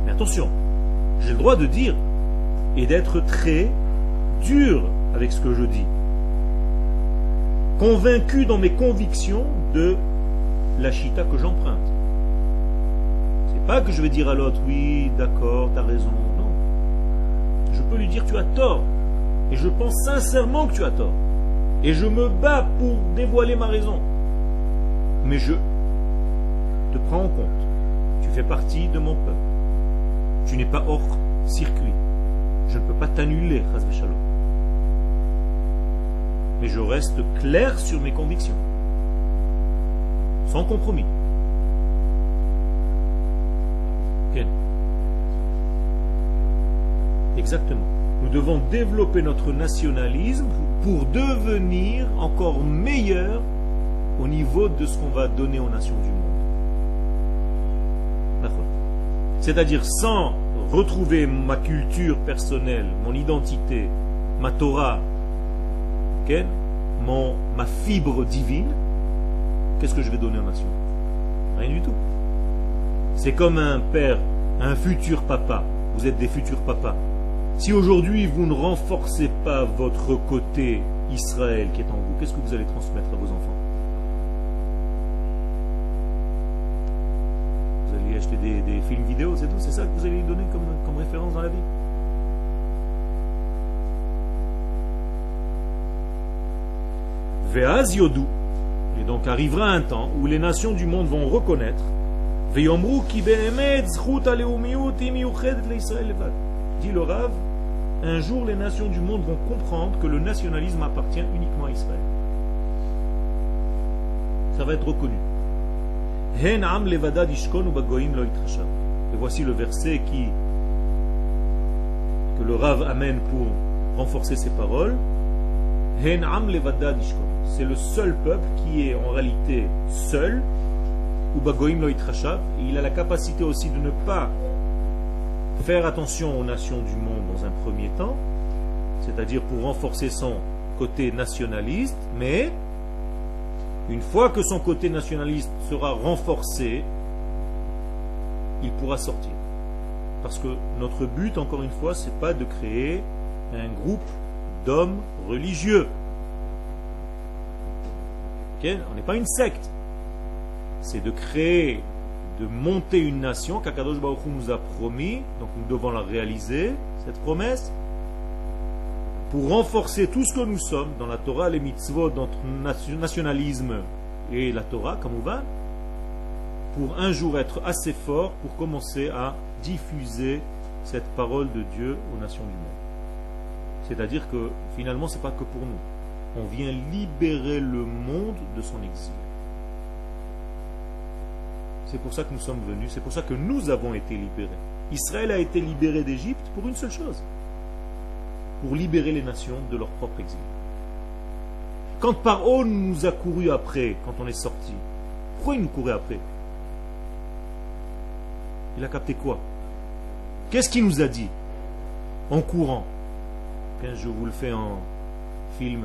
S1: Mais attention, j'ai le droit de dire et d'être très dur avec ce que je dis. Convaincu dans mes convictions de la chita que j'emprunte. C'est pas que je vais dire à l'autre, oui, d'accord, t'as raison. Non. Je peux lui dire, tu as tort. Et je pense sincèrement que tu as tort. Et je me bats pour dévoiler ma raison. Mais je te prends en compte. Tu fais partie de mon peuple. Tu n'es pas hors circuit. Je ne peux pas t'annuler, Chas v'Shalom. Mais je reste clair sur mes convictions. Sans compromis. Okay. Exactement. Nous devons développer notre nationalisme pour devenir encore meilleur au niveau de ce qu'on va donner aux nations du monde. D'accord. C'est-à-dire sans retrouver ma culture personnelle, mon identité, ma Torah, okay, ma fibre divine, qu'est-ce que je vais donner aux nations? Rien du tout. C'est comme un père, un futur papa. Vous êtes des futurs papas. Si aujourd'hui vous ne renforcez pas votre côté Israël qui est en vous, qu'est-ce que vous allez transmettre à vos enfants? Vous allez acheter des films vidéo, c'est tout? C'est ça que vous allez lui donner comme référence dans la vie? Ve'az yodu. Et donc arrivera un temps où les nations du monde vont reconnaître Ve'yomru ki be'emet zchut ha'leumiyut hi miyuchedet le'Israël levad. Dit le Rav, un jour les nations du monde vont comprendre que le nationalisme appartient uniquement à Israël. Ça va être reconnu. Hen am levadad ishkon u'bagoyim lo yitrashav. Et voici le verset que le Rav amène pour renforcer ses paroles. Hen am levadad ishkon. C'est le seul peuple qui est en réalité seul, ou bagoyim lo yitrashav, et il a la capacité aussi de ne pas faire attention aux nations du monde dans un premier temps, c'est-à-dire pour renforcer son côté nationaliste, mais une fois que son côté nationaliste sera renforcé, il pourra sortir. Parce que notre but, encore une fois, c'est pas de créer un groupe d'hommes religieux. Okay? On n'est pas une secte. C'est de créer, de monter une nation qu'Akadosh Baruch Hu nous a promis, donc nous devons la réaliser, cette promesse, pour renforcer tout ce que nous sommes dans la Torah, les mitzvot, notre nationalisme et la Torah, comme on va, pour un jour être assez fort pour commencer à diffuser cette parole de Dieu aux nations du monde. C'est-à-dire que finalement, ce n'est pas que pour nous. On vient libérer le monde de son exil. C'est pour ça que nous sommes venus, c'est pour ça que nous avons été libérés. Israël a été libéré d'Égypte pour une seule chose, pour libérer les nations de leur propre exil. Quand Paro nous a couru après, quand on est sorti, pourquoi il nous courait après? Il a capté quoi? Qu'est-ce qu'il nous a dit en courant? Je vous le fais en film.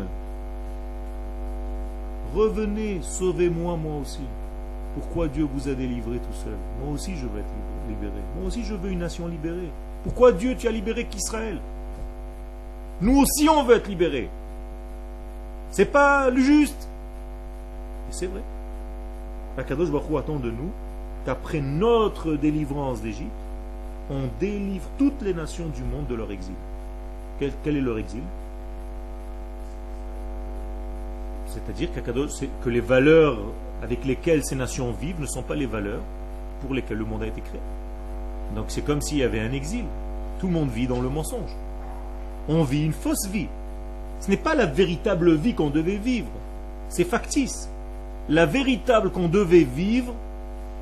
S1: Revenez, sauvez-moi moi aussi. Pourquoi Dieu vous a délivré tout seul? Moi aussi je veux être libéré. Moi aussi je veux une nation libérée. Pourquoi Dieu tu as libéré qu'Israël? Nous aussi on veut être libérés. C'est pas le juste. Et c'est vrai. Akadosh Baruch Hu attend de nous qu'après notre délivrance d'Égypte, on délivre toutes les nations du monde de leur exil. Quel est leur exil? C'est-à-dire que les valeurs avec lesquelles ces nations vivent ne sont pas les valeurs pour lesquelles le monde a été créé. Donc c'est comme s'il y avait un exil. Tout le monde vit dans le mensonge. On vit une fausse vie. Ce n'est pas la véritable vie qu'on devait vivre. C'est factice. La véritable qu'on devait vivre,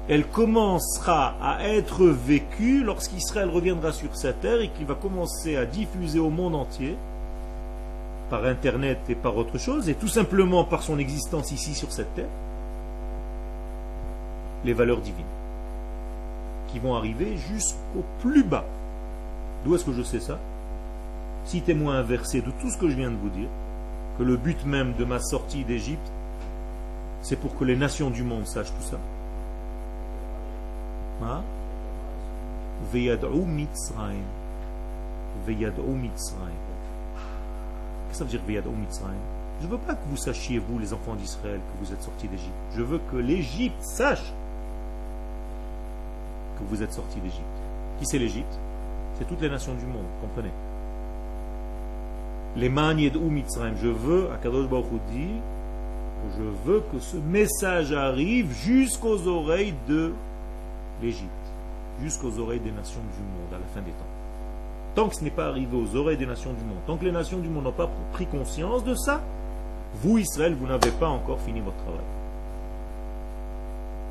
S1: elle commencera à être vécue lorsqu'Israël reviendra sur sa terre et qu'il va commencer à diffuser au monde entier, par Internet et par autre chose, et tout simplement par son existence ici sur cette terre, les valeurs divines, qui vont arriver jusqu'au plus bas. D'où est-ce que je sais ça? Citez-moi un verset de tout ce que je viens de vous dire, que le but même de ma sortie d'Égypte, c'est pour que les nations du monde sachent tout ça. Hein? Veyad'u Mitzrayim. Veyad'u Mitzrayim. Qu'est-ce que ça veut dire Veyad'u Mitzrayim? Je ne veux pas que vous sachiez, vous, les enfants d'Israël, que vous êtes sortis d'Égypte. Je veux que l'Égypte sache que vous êtes sortis d'Égypte. Qui c'est l'Égypte? C'est toutes les nations du monde, comprenez? Les Ma'anyed'u Mitzrayim. Je veux, Akadosh Baruch Hu dit, que je veux que ce message arrive jusqu'aux oreilles de l'Égypte, jusqu'aux oreilles des nations du monde à la fin des temps. Tant que ce n'est pas arrivé aux oreilles des nations du monde, tant que les nations du monde n'ont pas pris conscience de ça, vous, Israël, vous n'avez pas encore fini votre travail.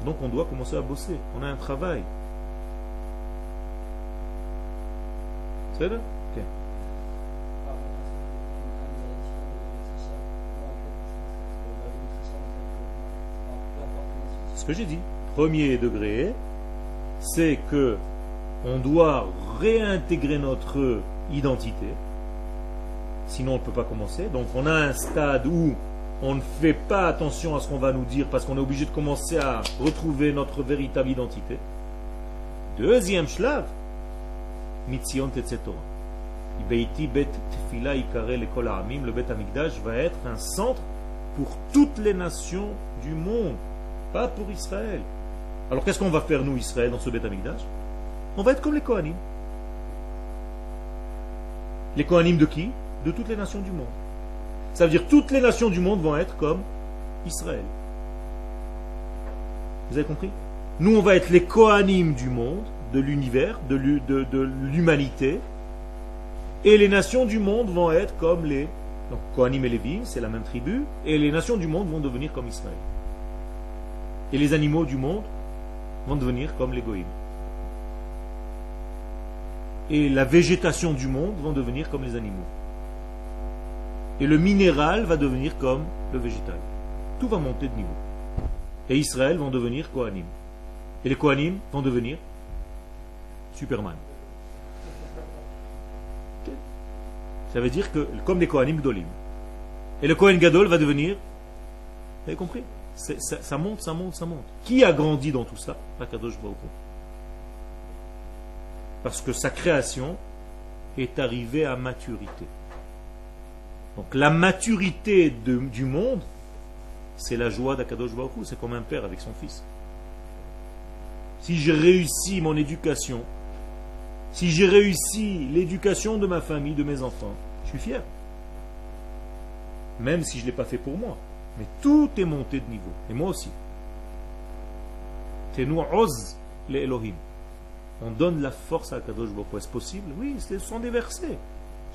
S1: Donc on doit commencer à bosser. On a un travail. C'est là? Ok. Ce que j'ai dit. Premier degré, c'est que on doit réintégrer notre identité. Sinon, on ne peut pas commencer. Donc, on a un stade où on ne fait pas attention à ce qu'on va nous dire parce qu'on est obligé de commencer à retrouver notre véritable identité. Deuxième shlav, mitzion tetzet Torah. Beiti bet tefila ikare lekol ha'amim. Le Bet Hamikdash va être un centre pour toutes les nations du monde, pas pour Israël. Alors, qu'est-ce qu'on va faire, nous, Israël, dans ce Bet Hamikdash? On va être comme les Kohanim. Les Kohanim de qui? De toutes les nations du monde. Ça veut dire que toutes les nations du monde vont être comme Israël. Vous avez compris? Nous, on va être les Kohanim du monde, de l'univers, de l'humanité. Et les nations du monde vont être comme les... Donc, Kohanim et Lévim, c'est la même tribu. Et les nations du monde vont devenir comme Israël. Et les animaux du monde vont devenir comme les Goïm. Et la végétation du monde vont devenir comme les animaux. Et le minéral va devenir comme le végétal. Tout va monter de niveau. Et Israël vont devenir Kohanim. Et les Kohanim vont devenir Superman. Ça veut dire que, comme les Kohanim Gdolim. Et le Kohen Gadol va devenir... Vous avez compris? Ça monte, ça monte, ça monte. Qui a grandi dans tout ça? Akadosh Baruch Hu. Parce que sa création est arrivée à maturité. Donc la maturité du monde, c'est la joie d'Akadosh Baruch Hu. C'est comme un père avec son fils. Si j'ai réussi mon éducation, si j'ai réussi l'éducation de ma famille, de mes enfants, je suis fier. Même si je ne l'ai pas fait pour moi. Mais tout est monté de niveau. Et moi aussi. Tenu oz le Elohim. On donne la force à Kadosh Baruch Hu. Est-ce possible? Oui, ce sont des versets.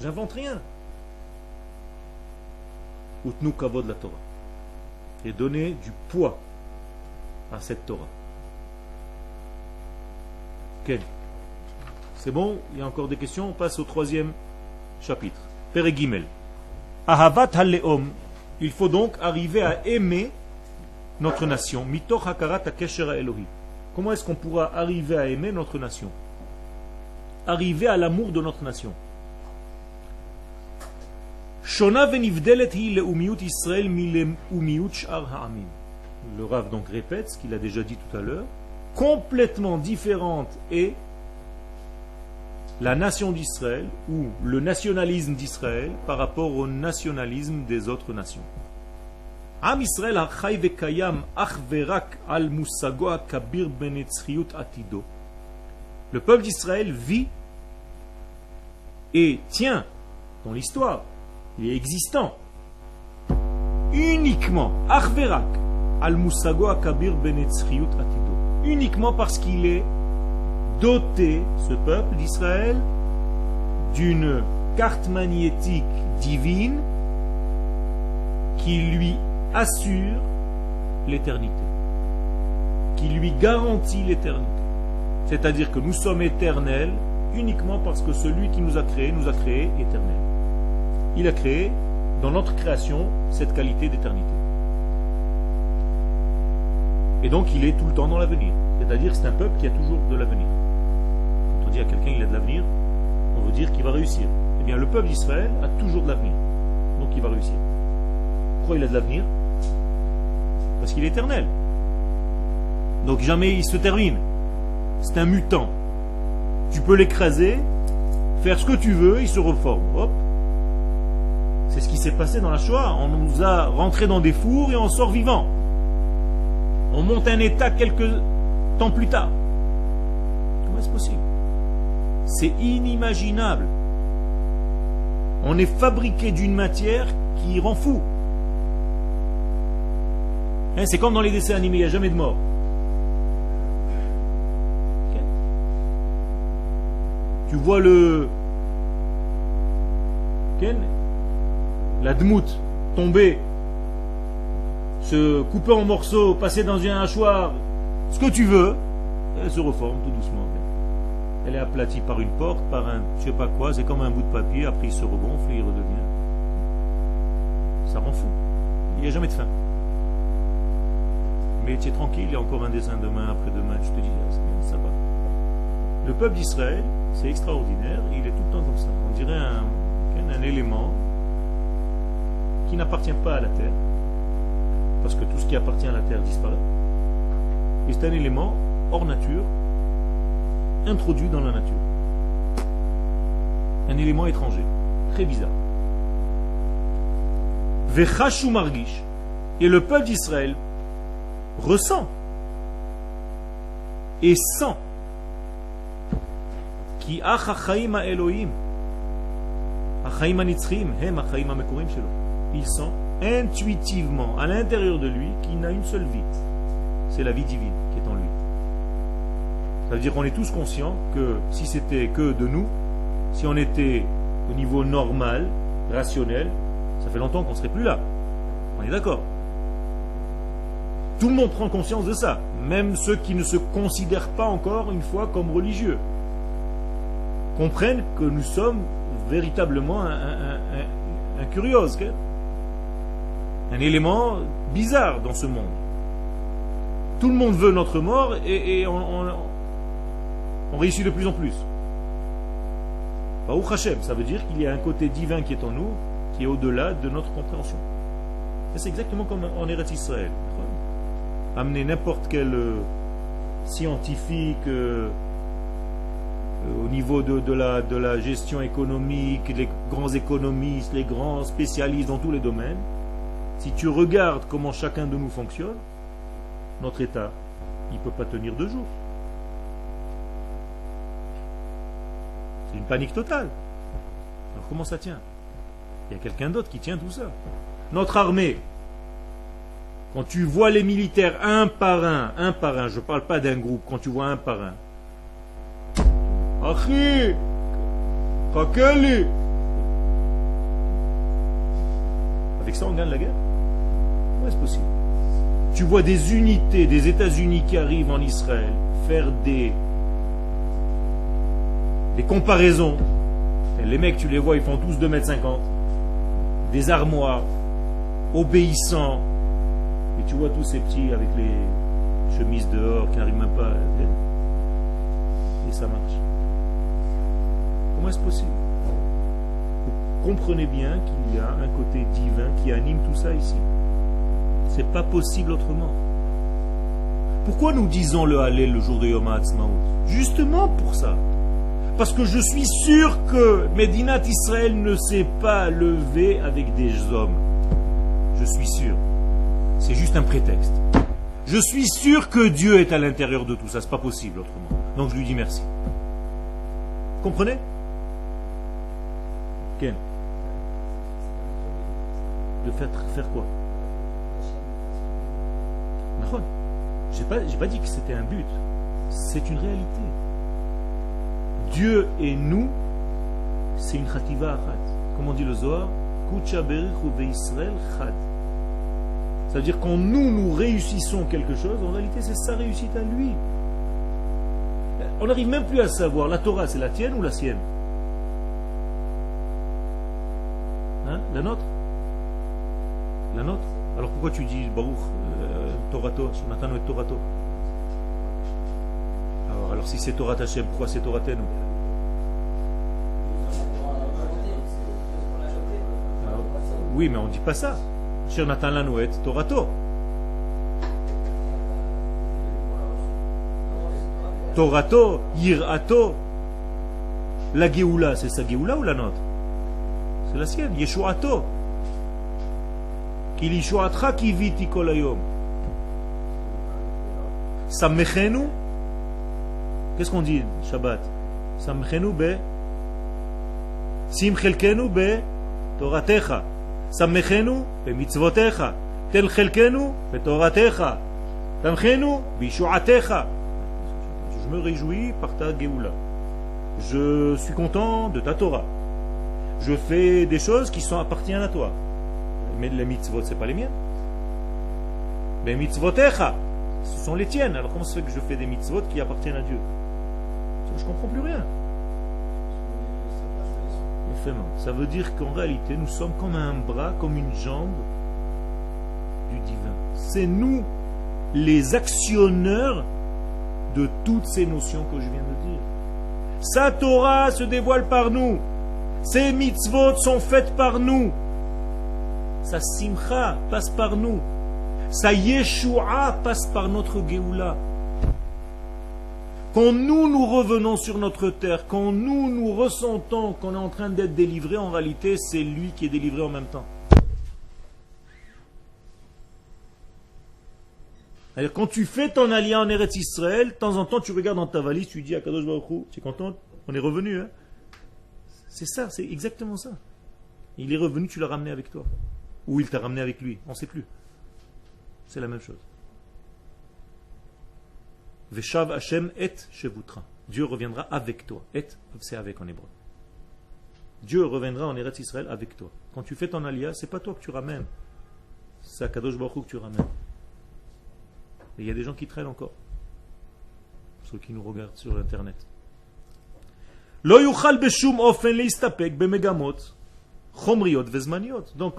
S1: J'invente rien. Utnu kavod la Torah. Et donner du poids à cette Torah. Ok. C'est bon? Il y a encore des questions? On passe au troisième chapitre. Perek Gimel. Ahavat haleom. Il faut donc arriver à aimer notre nation. Mitoch hakarat hakesher ha'elohi. Comment est-ce qu'on pourra arriver à aimer notre nation? Arriver à l'amour de notre nation. Shona venivdelet hi leumiyut Israël mi leumiyut sh'ar ha'amim. Le Rav donc répète ce qu'il a déjà dit tout à l'heure. Complètement différente est la nation d'Israël ou le nationalisme d'Israël par rapport au nationalisme des autres nations. Am Israël ha'chai ve'kayam ach ve'rak al musago ha'kabir benetzchiyut atido. Le peuple d'Israël vit et tient dans l'histoire, il est existant uniquement ach ve'rak al musago ha'kabir benetzchiyut atido, uniquement parce qu'il est doté, ce peuple d'Israël, d'une carte magnétique divine qui lui assure l'éternité, qui lui garantit l'éternité. C'est-à-dire que nous sommes éternels uniquement parce que celui qui nous a créé éternel. Il a créé dans notre création cette qualité d'éternité. Et donc il est tout le temps dans l'avenir. C'est-à-dire que c'est un peuple qui a toujours de l'avenir. Quand on dit à quelqu'un qu'il a de l'avenir, on veut dire qu'il va réussir. Eh bien le peuple d'Israël a toujours de l'avenir. Donc il va réussir. Pourquoi il a de l'avenir? Parce qu'il est éternel. Donc jamais il se termine. C'est un mutant. Tu peux l'écraser, faire ce que tu veux, il se reforme. Hop. C'est ce qui s'est passé dans la Shoah. On nous a rentrés dans des fours et on sort vivant. On monte un État quelques temps plus tard. Comment est-ce possible? C'est inimaginable. On est fabriqué d'une matière qui rend fou. Hein, c'est comme dans les dessins animés, il n'y a jamais de mort. Okay. Tu vois la dmout tomber, se couper en morceaux, passer dans un hachoir, ce que tu veux, elle se reforme tout doucement. Elle est aplatie par une porte, par un je sais pas quoi, c'est comme un bout de papier, après il se regonfle et il redevient. Ça rend fou. Il n'y a jamais de fin. Mais tu es tranquille, il y a encore un dessin demain, après-demain, tu te dis, ah, c'est bien, ça va. Le peuple d'Israël, c'est extraordinaire, il est tout le temps comme ça. On dirait un élément qui n'appartient pas à la terre, parce que tout ce qui appartient à la terre disparaît. Et c'est un élément hors nature, introduit dans la nature. Un élément étranger, très bizarre. Vechashu margish, et le peuple d'Israël ressent et sent qui achachaim Elohim, achaim anitzchim, hem achaim amekorim shelo. Il sent intuitivement à l'intérieur de lui qu'il n'a une seule vie. C'est la vie divine qui est en lui. Ça veut dire qu'on est tous conscients que si c'était que de nous, si on était au niveau normal, rationnel, ça fait longtemps qu'on ne serait plus là. On est d'accord? Tout le monde prend conscience de ça, même ceux qui ne se considèrent pas encore une fois comme religieux comprennent que nous sommes véritablement un curiose, un élément bizarre dans ce monde. Tout le monde veut notre mort et on réussit de plus en plus. Baruch Hashem, ça veut dire qu'il y a un côté divin qui est en nous, qui est au-delà de notre compréhension. Et c'est exactement comme en Eretz Israël. Amener n'importe quel scientifique au niveau de la gestion économique, les grands économistes, les grands spécialistes dans tous les domaines, si tu regardes comment chacun de nous fonctionne, notre État, il ne peut pas tenir 2 jours. C'est une panique totale. Alors comment ça tient? Il y a quelqu'un d'autre qui tient tout ça. Notre armée, quand tu vois les militaires un par un, je ne parle pas d'un groupe, quand tu vois un par un, Achi, Kakeli, avec ça on gagne la guerre? Comment est-ce possible? Tu vois des unités des États-Unis qui arrivent en Israël faire des comparaisons. Et les mecs, tu les vois, ils font tous 2,50 m, des armoires, obéissants. Et tu vois tous ces petits avec les chemises dehors qui n'arrivent même pas. Et ça marche. Comment est-ce possible? Vous comprenez bien qu'il y a un côté divin qui anime tout ça ici. C'est pas possible autrement. Pourquoi nous disons le Hallel le jour de Yom HaAtzmaut? Justement pour ça. Parce que je suis sûr que Médinat Israël ne s'est pas levé avec des hommes. Je suis sûr. C'est juste un prétexte. Je suis sûr que Dieu est à l'intérieur de tout ça. C'est pas possible autrement. Donc je lui dis merci. Comprenez? Ken? De faire quoi? J'ai pas dit que c'était un but. C'est une réalité. Dieu et nous, c'est une chativa achat. Comme on dit le Zohar, Kucha berichu ve'Israël chad. Ça veut dire quand nous réussissons quelque chose, en réalité c'est sa réussite à lui. On n'arrive même plus à savoir, la Torah c'est la tienne ou la sienne? Hein? La nôtre? La nôtre? Alors pourquoi tu dis Baruch Torato, Shonatanu et Torato? Alors si c'est Torah Hashem, pourquoi c'est Torah Tenu? Oui, mais on ne dit pas ça. Shonatan lanu et Torato. Torato, Yirato. La Géoula, c'est sa Géoula ou la nôtre? C'est la sienne. Yeshuato. Qu'il Yeshuatra ki viti kol hayom. Samechenu. Qu'est-ce qu'on dit Shabbat? Samechenu be Sim chelkenu be Toratecha. Samechenu be mitzvotecha. Tel chelkenu be Toratecha. Tamchenu be Yeshuatecha. Je me réjouis par ta Géoula. Je suis content de ta Torah. Je fais des choses qui appartiennent à toi. Mais les mitzvot, c'est pas les miennes. Les mitzvotecha, ce sont les tiennes. Alors comment ça se fait que je fais des mitzvot qui appartiennent à Dieu? Je comprends plus rien. Ça veut dire qu'en réalité, nous sommes comme un bras, comme une jambe du divin. C'est nous les actionneurs de toutes ces notions que je viens de dire. Sa Torah se dévoile par nous. Ces mitzvot sont faites par nous. Sa simcha passe par nous. Sa yeshua passe par notre Géoula. Quand nous revenons sur notre terre, quand nous ressentons qu'on est en train d'être délivré, en réalité, c'est lui qui est délivré en même temps. C'est-à-dire, quand tu fais ton aliyah en Eretz Israël, de temps en temps, tu regardes dans ta valise, tu dis à Kadosh Baruch Hu, tu es content? On est revenu, hein? C'est ça, c'est exactement ça. Il est revenu, tu l'as ramené avec toi. Ou il t'a ramené avec lui, on ne sait plus. C'est la même chose. Veshav Hashem et shevutra. Dieu reviendra avec toi. Et, c'est avec en hébreu. Dieu reviendra en Eretz Israël avec toi. Quand tu fais ton aliyah, c'est pas toi que tu ramènes. C'est à Kadosh Baruch Hu que tu ramènes. Et il y a des gens qui traînent encore. Ceux qui nous regardent sur Internet. Donc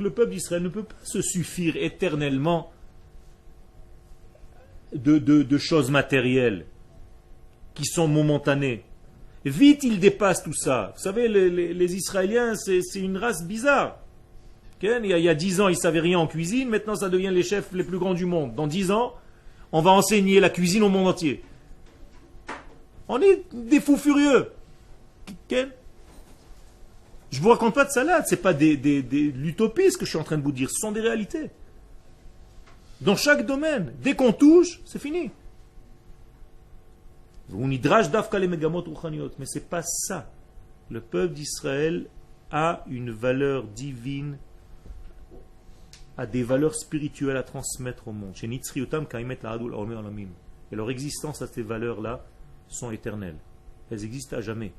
S1: le peuple d'Israël ne peut pas se suffire éternellement de choses matérielles qui sont momentanées. Vite, ils dépassent tout ça. Vous savez, les Israéliens, c'est une race bizarre. Il y a 10 ans, ils ne savaient rien en cuisine. Maintenant, ça devient les chefs les plus grands du monde. Dans 10 ans, on va enseigner la cuisine au monde entier. On est des fous furieux. Je ne vous raconte pas de salade, ce n'est pas de l'utopie ce que je suis en train de vous dire, ce sont des réalités. Dans chaque domaine, dès qu'on touche, c'est fini. Mais ce n'est pas ça. Le peuple d'Israël a une valeur divine, a des valeurs spirituelles à transmettre au monde. Et leur existence à ces valeurs-là sont éternelles. Elles existent à jamais.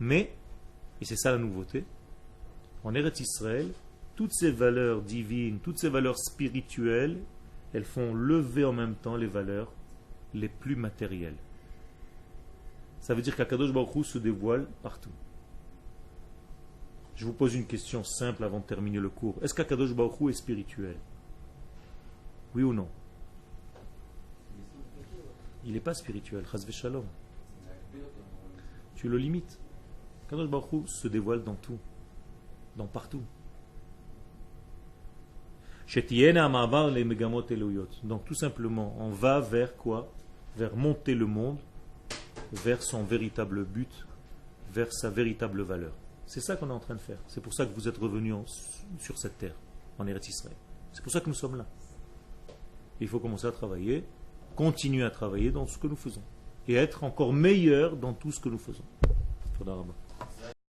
S1: Mais, et c'est ça la nouveauté, en Eretz Israël, toutes ces valeurs divines, toutes ces valeurs spirituelles, elles font lever en même temps les valeurs les plus matérielles. Ça veut dire qu'Akadosh Baruch Hu se dévoile partout. Je vous pose une question simple avant de terminer le cours. Est-ce qu'Akadosh Baruch Hu est spirituel? Oui ou non? Il n'est pas spirituel, chas v'shalom. Tu le limites. Kadosh Baruch Hu se dévoile dans tout, dans partout. Donc tout simplement, on va vers quoi? Vers monter le monde, vers son véritable but, vers sa véritable valeur. C'est ça qu'on est en train de faire. C'est pour ça que vous êtes revenus sur cette terre, en Eretz Israël. C'est pour ça que nous sommes là. Il faut commencer à travailler, continuer à travailler dans ce que nous faisons et être encore meilleur dans tout ce que nous faisons.